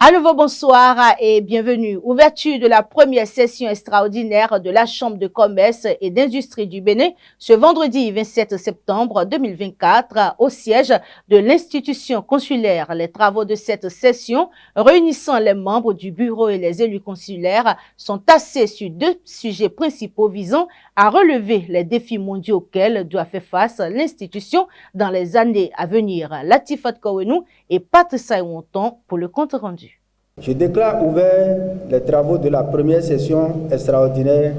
À nouveau, bonsoir et bienvenue. Ouverture de la première session extraordinaire de la Chambre de commerce et d'industrie du Bénin ce vendredi 27 septembre 2024 au siège de l'institution consulaire. Les travaux de cette session réunissant les membres du bureau et les élus consulaires sont axés sur deux sujets principaux visant à relever les défis mondiaux auxquels doit faire face l'institution dans les années à venir. Latifat Kowenou et Patricia Wonton pour le compte rendu. Je déclare ouvert les travaux de la première session extraordinaire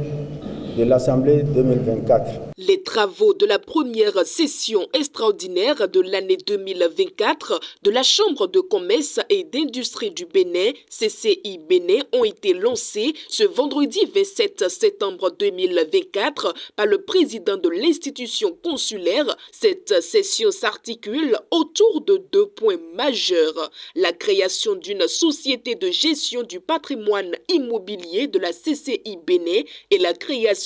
de l'Assemblée 2024. Les travaux de la première session extraordinaire de l'année 2024 de la Chambre de commerce et d'industrie du Bénin, CCI Bénin, ont été lancés ce vendredi 27 septembre 2024 par le président de l'institution consulaire. Cette session s'articule autour de deux points majeurs: la création d'une société de gestion du patrimoine immobilier de la CCI Bénin et la création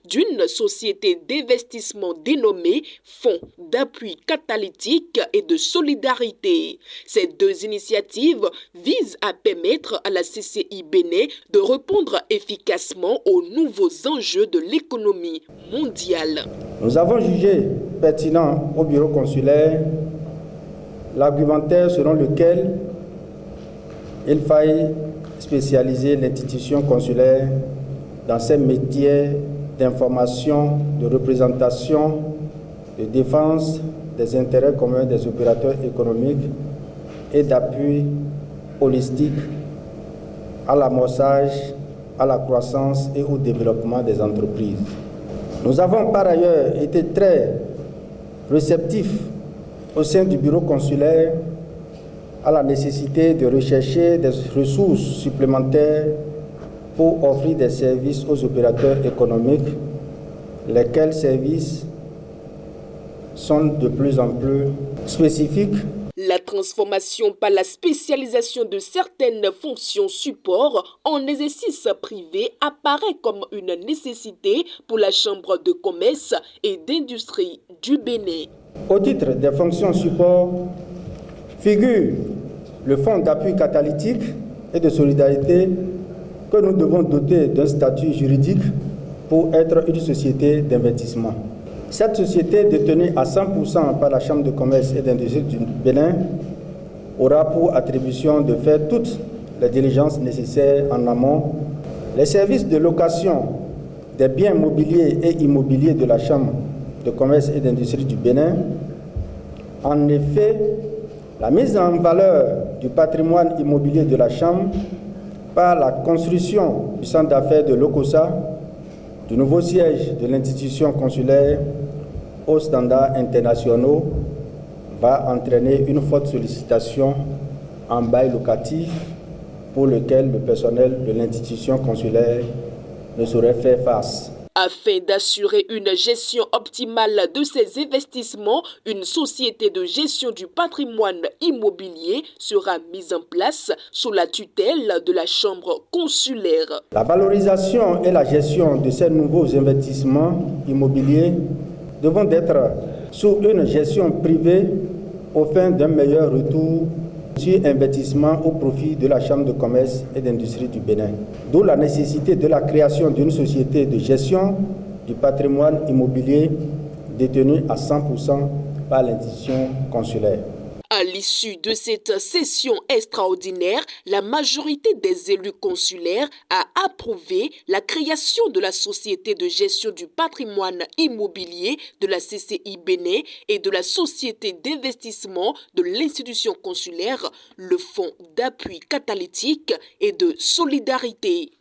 d'une société d'investissement dénommé Fonds d'appui catalytique et de solidarité. Ces deux initiatives visent à permettre à la CCI Bénin de répondre efficacement aux nouveaux enjeux de l'économie mondiale. Nous avons jugé pertinent au bureau consulaire l'argumentaire selon lequel il faille spécialiser l'institution consulaire dans ses métiers d'information, de représentation, de défense des intérêts communs des opérateurs économiques et d'appui holistique à l'amorçage, à la croissance et au développement des entreprises. Nous avons par ailleurs été très réceptifs au sein du bureau consulaire à la nécessité de rechercher des ressources supplémentaires pour offrir des services aux opérateurs économiques, lesquels services sont de plus en plus spécifiques. La transformation par la spécialisation de certaines fonctions support en exercice privé apparaît comme une nécessité pour la Chambre de commerce et d'industrie du Bénin. Au titre des fonctions support figure le Fonds d'appui catalytique et de solidarité que nous devons doter d'un statut juridique pour être une société d'investissement. Cette société, détenue à 100% par la Chambre de commerce et d'industrie du Bénin, aura pour attribution de faire toutes les diligences nécessaires en amont. Les services de location des biens mobiliers et immobiliers de la Chambre de commerce et d'industrie du Bénin. En effet, la mise en valeur du patrimoine immobilier de la Chambre par la construction du centre d'affaires de l'OCOSA, du nouveau siège de l'institution consulaire aux standards internationaux, va entraîner une forte sollicitation en bail locatif pour lequel le personnel de l'institution consulaire ne saurait faire face. Afin d'assurer une gestion optimale de ces investissements, une société de gestion du patrimoine immobilier sera mise en place sous la tutelle de la Chambre consulaire. La valorisation et la gestion de ces nouveaux investissements immobiliers devront être sous une gestion privée au fin d'un meilleur retour sur investissement au profit de la Chambre de commerce et d'industrie du Bénin. D'où la nécessité de la création d'une société de gestion du patrimoine immobilier détenue à 100% par l'institution consulaire. À l'issue de cette session extraordinaire, la majorité des élus consulaires a approuvé la création de la Société de gestion du patrimoine immobilier de la CCI Bénin et de la Société d'investissement de l'institution consulaire, le Fonds d'appui catalytique et de solidarité.